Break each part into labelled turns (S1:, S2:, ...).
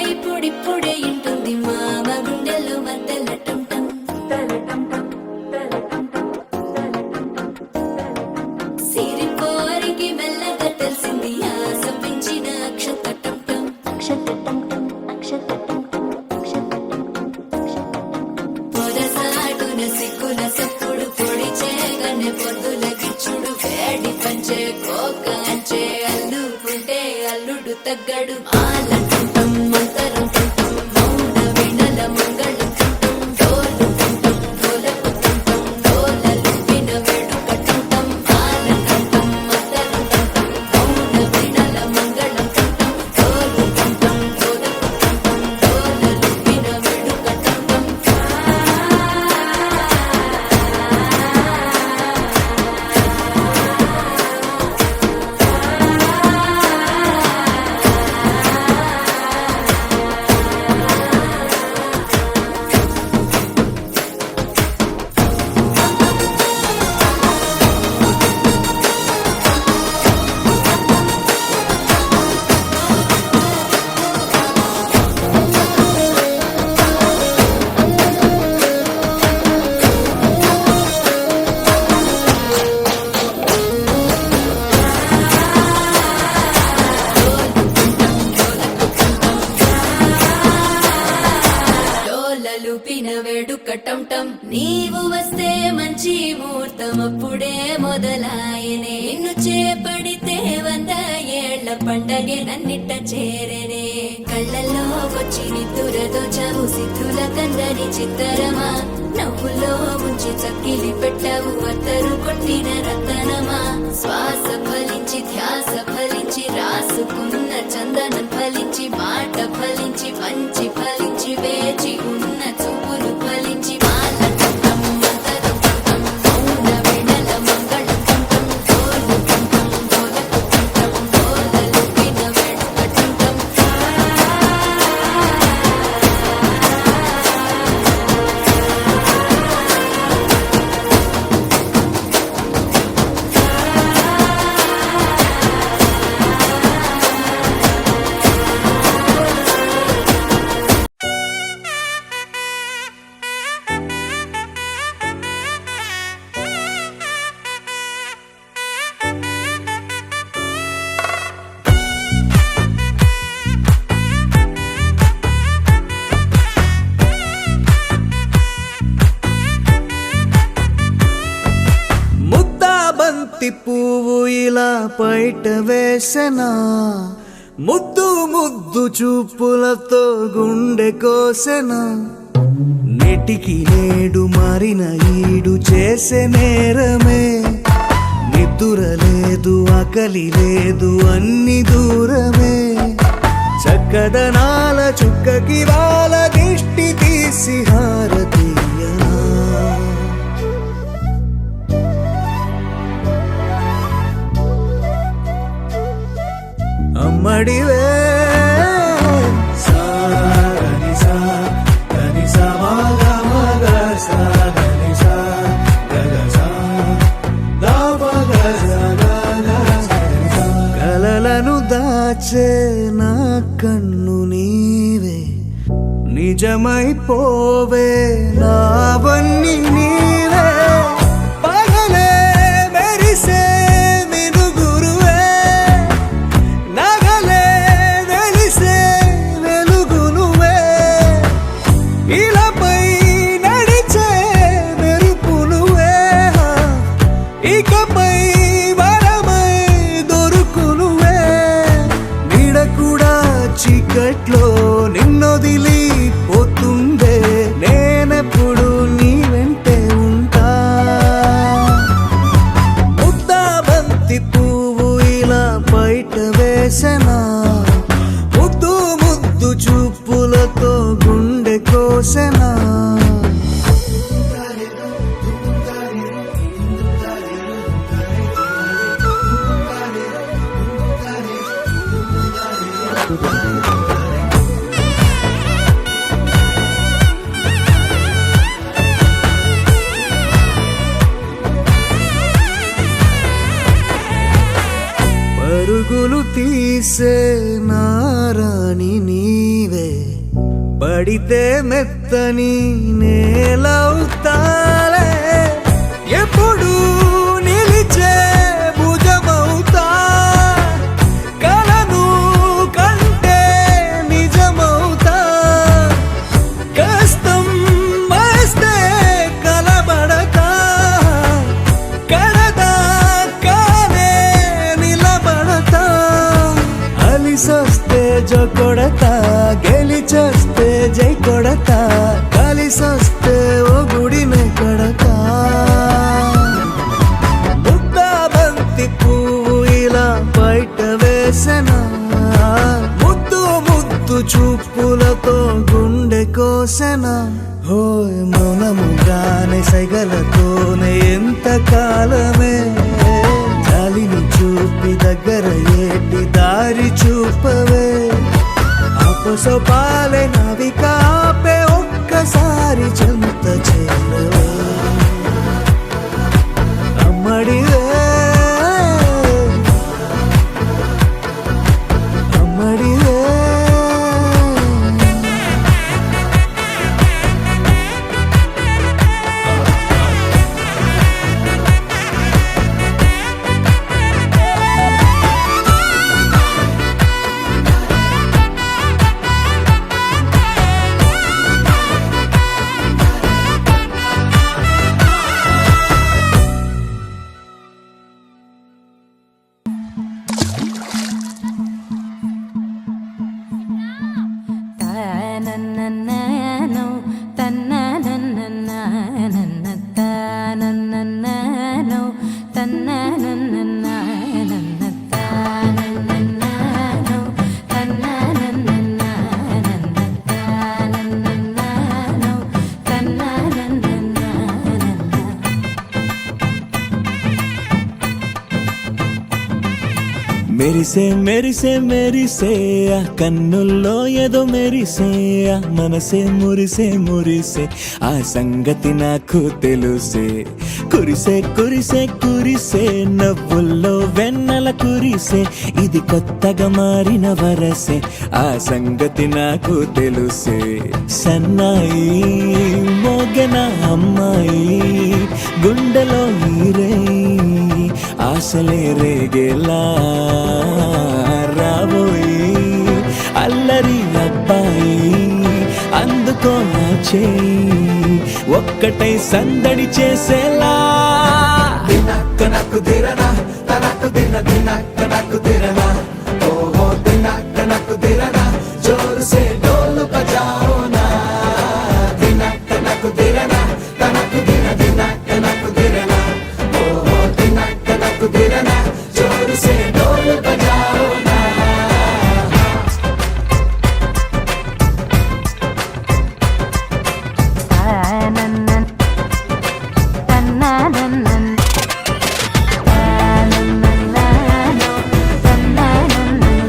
S1: ఇప్పుడిప్పుడే ఇంటుంది మామ గుండెల్లో మధ్యల టంటం సిరిపోరికి మెల్లగా తెలిసింది ఆశ పెంచిన అక్షతటం పొదసాటున సిగ్గుల సప్పుడు పొడి చేయగానే పొద్దుల గిచ్చుడు వేడి పంచే కోక అంచే అల్లుకుంటే అల్లుడు తగ్గడు ఆలంటుంటం మంతరం తుంటం మౌన వినల మంగళం తుంటం డోలు తుంటం డోలకు తుంటం డోలలు విన వేడుక తుంటం ఆలంటుంటం మంతరం తుంటం మౌన వినల మంగళం తుంటం డోలు తుంటం డోలకు తుంటం డోలలు విన వేడుక తుంటం లూపిన వేడుక టంటం నీవు వస్తే మంచి ముహూర్తం అప్పుడే మొదలాయనే నిన్ను చేపడితే 100 ఏళ్ల పండగే నన్నిట్ట చేరనే కళ్ళల్లో వచ్చి నిద్దురతో చవు సిద్ధుల కందని చిత్తరమా నవ్వులో ఉంచి చక్కిలి పెట్టవు అత్తరు కొట్టిన రతనమా శ్వాస ఫలించి ధ్యాస ఫలించి రాసుకున్న చందనం ఫలించి మాట ఫలించి పంచి ఫలించి వేచి ఉన్న చూపులు ఫలించి మాలటం మంతరం తుంటం మౌన వినల మంగళం తుంటం డోలు తుంటం డోలకు తుంటం డోలలు విన వేడుక తుంటం
S2: ముద్దాబంతి పువ్వు ఇలా బయట వేసెనా ముద్దు ముద్దు చూపులతో గుండె కోసెనా నెటికి నేడు మారిన ఈడు చేసే నేరమే నిద్దుర లేదు ఆకలి లేదు అన్ని దూరమే చక్కదనాల చుక్కకి వాళ్ళ దిష్టి తీసి హారతీయనా అమ్మడివే కలలను దాచే నా కన్ను నీవే నిజమైపోవే నావన్నీ నీవే పగలే మెరిసే మినుగురువే నగలే వెలిసే వెలుగు నువ్వే ఇలాపై నడిచే మెరుపు నువ్వే ఇకపై వరమై దొరుకు నువ్వే నీడ కూడా చీకట్లో నిన్నొదిలి పోతుందే నేనెప్పుడు నీ వెంటే ఉంటా ముద్దాబంతి పువ్వు ఇలా బయట వేసెనా ముద్దు ముద్దు చూపు పరుగులు తీసే నారాణి నీవే, పడితే మెత్తని నేలవుతాలే, ఎప్పుడు నిలిచే భుజమవుతా, కలను కంటే నిజమవుతా, కష్టం వస్తే కలబడతా, కడదాకానే నిలబడతా, అలిసొస్తే జో కొడతా, గెలిచొస్తే జై కొడతా, కలిసొస్తే ఓ గుడినే కడతా. ముద్దాబంతి పువ్వు ఇలా బయట వేసెనా, ముద్దు ముద్దు చూపులతో గుండె కోసెనా, హోయ్ మౌనముగానే సైగలతోనే ఎంత కాలమే, జాలిని చూపి దగ్గర ఏటి దారి చూపవే, అపసోపాలే నవికాపే ఒక్కసారి చెంత చేరవే, అమ్మడివే అమ్మడివే.
S1: తానన్ననానో, తన్ననన్ననానన్న, తానన్ననానో, తన్ననన్ననానన్న, తానన్ననానో, తన్ననన్ననానన్న, తానన్ననానో, తన్ననన్ననానన్న.
S2: మెరిసే మెరిసే మెరిసే ఆ కన్నుల్లో ఏదో మెరిసే, ఆ మనసే మురిసే మురిసే, ఆ సంగతి నాకు తెలుసే, కురిసే కురిసే కురిసే నవ్వుల్లో వెన్నెల కురిసే, ఇది కొత్తగా మారిన వరసే, ఆ సంగతి నాకు తెలుసే, సన్నాయి మోగన అమ్మాయి గుండెలో ఈరే, ఆశలే రేగేలా రాబోయి, అల్లరి అబ్బాయి అందుకో నా చేయి, ఒక్కటై సందడి చేసేలా, దినక్క నాకు దిరనా తనకు దిన దినక్క నాకు దిరనా, ఓహో దినక్క నాకు దిరనా, జోరు సే డోలు బజాओ నా, దినక్క నాకు దిరనా తనకు దిన దినక్క నాకు దిరనా, ఓహో దినక్క నాకు దిరనా, జోరు సే డోలు బజాओ నా.
S1: తానన్నన్, తన్ననన్నన్, తానన్ననానో, తన్ననన్ననానన్న,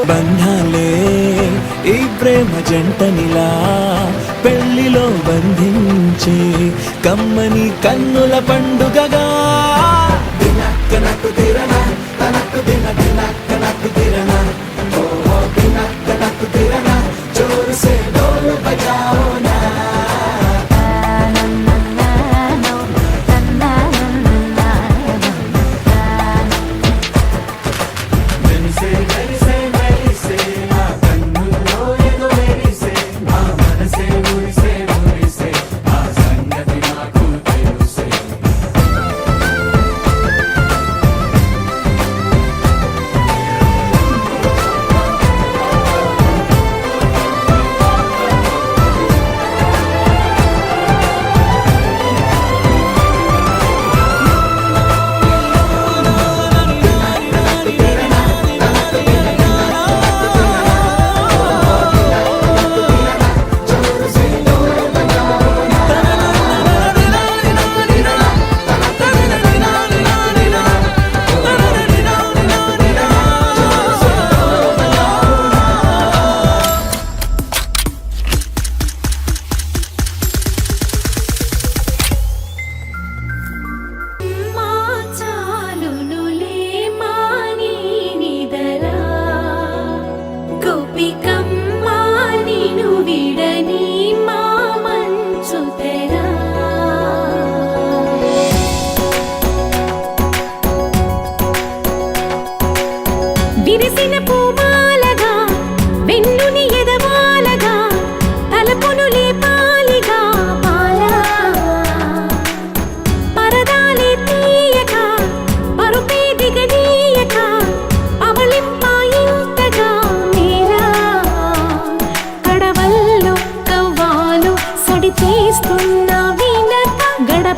S2: బంధాలే ఈ ప్రేమ జంటనిలా పెళ్లిలో బంధించే కమ్మని కన్నుల పండుగగా, దినక్క నాకు దిరనా తనకు దిన దినక్క నాకు దిరనా, ఓహో దినక్క నాకు దిరనా, జోరు సే డోలు బజాओ నా.
S1: తానన్ననానో, తన్ననన్ననానన్న,
S2: మెరిసే మెరిసే మెరిసే ఆ కన్నుల్లో ఏదో మెరిసే, ఆ మనసే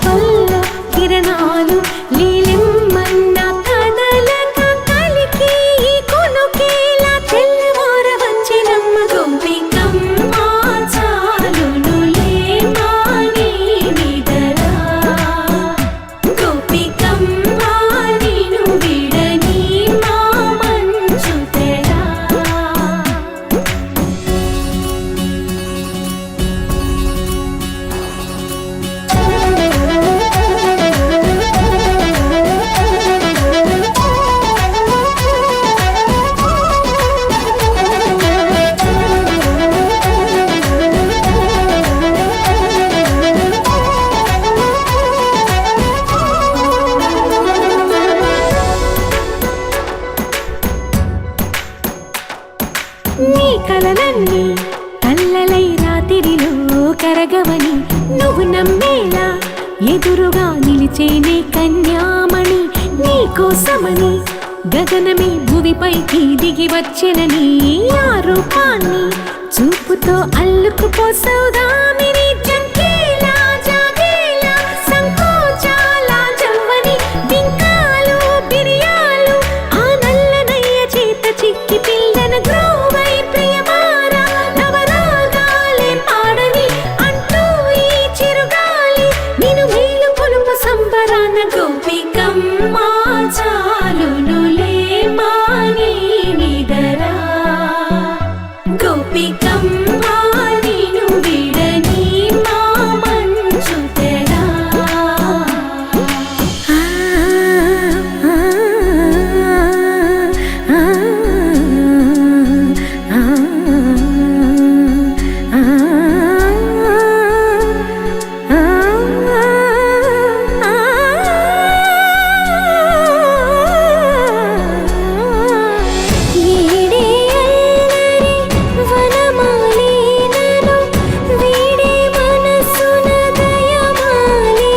S3: కనుబొమ్మల్లో కిరణాలు లీలెమ్మన్న కదలక కలికి ఈ కొనుకేలా తెల్లవార వచ్చినమ్మ
S1: గోపికమ్మ చాలునులే మాని నిదరా గోపికమ్మ నిను విడని మా మంచు తెరా
S3: నీ కలలన్నీ కల్లలై రాత్రిలో కరగవని నువ్వు నమ్మేలా ఎదురుగా నిలిచేనే కన్యామణి నీ కోసమని గగనమే భువిపైకి దిగి వచ్చెనని ఆ రూపాన్ని చూపుతో అల్లుకుపోసౌదామిని జంకేలా జాగేలా సంకోచాల జవ్వని బింకాలు బిరియాలు ఆ నల్లనయ్య చేత చిక్కి పిల్లన గ్రోవై ప్రియమారా నవరాగాలే పాడని అంటూ ఈ చిరుగాలి నిన్ను మేలు కొలుపు సంబరాన
S1: గోపికమ్మ చాలునులే మాని నిదరా గోపికమ్మ నిను విడని మా మంచు తెరా
S3: ఈడే అల్లరి వనమాలినను వీడే మనసున దయమాలి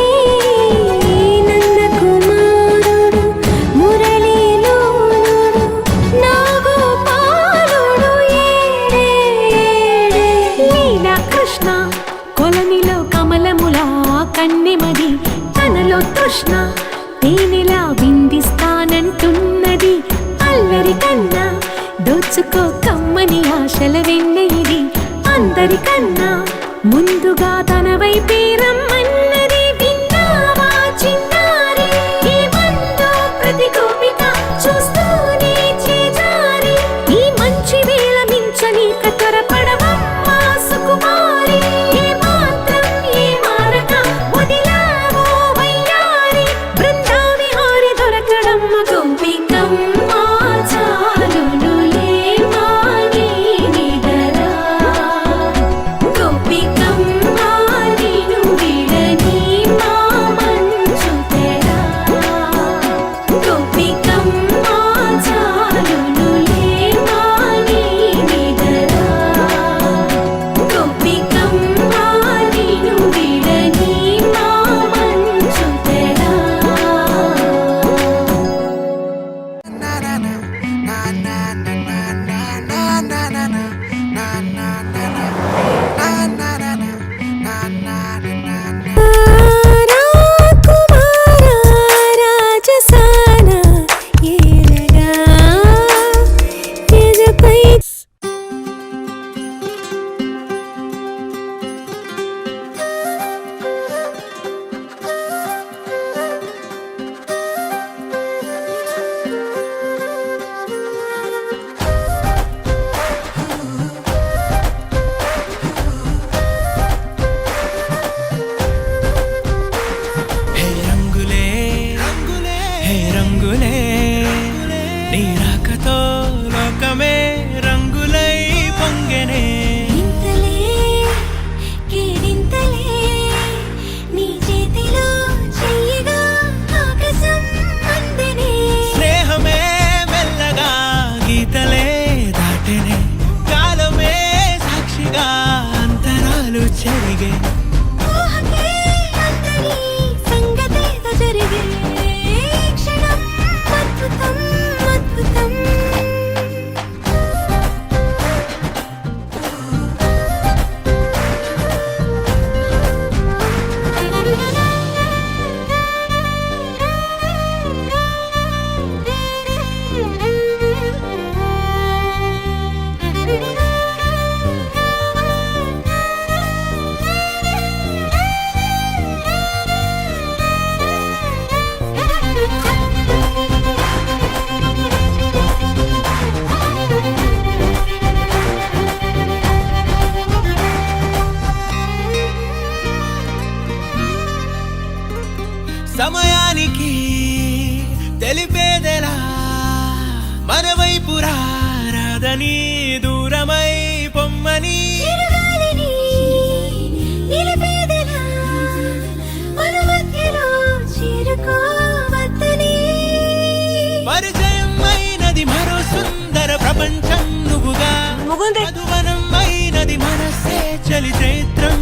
S3: నందకుమారుడు మురళీలోలుడు నాగోపాలుడు ఏడే లీలా కృష్ణ కొలనిలో కమలములా కన్నెమది తనలో తృష్ణ తేనెలా విందిస్తానంటున్నది అల్లరి కన్నా దోచుకో కమ్మని ఆశల వెన్నెయిది అందరికన్నా ముందుగా తన వైపే రమ్మన్నది విన్నావా చిన్నారి ఏమందో ప్రతి గోపిక చూస్తూనే చేజారి ఈ మంచి వేళ మించని త్వరపడవమ్మా సుకుమారి ఏ మాత్రం ఏ మారక వదిలావో వయ్యారి బృందావి హారి దొరకడమ్మ
S1: గోపికమ్మ చాలునులే మాని నిదరా గోపికమ్మ నిను విడని
S2: సమయానికి తెలిపేదెలా మన వైపు రాదని దూరమై పొమ్మని
S3: చిరుగాలిని నిలిపేదెలా మన మధ్యలో చేరుకోవద్దని
S2: పరిచయం అయినది మరో సుందర ప్రపంచం నువ్వుగా
S3: ముగుందే.
S2: మధువనం అయినది మనసే చలి చైత్రం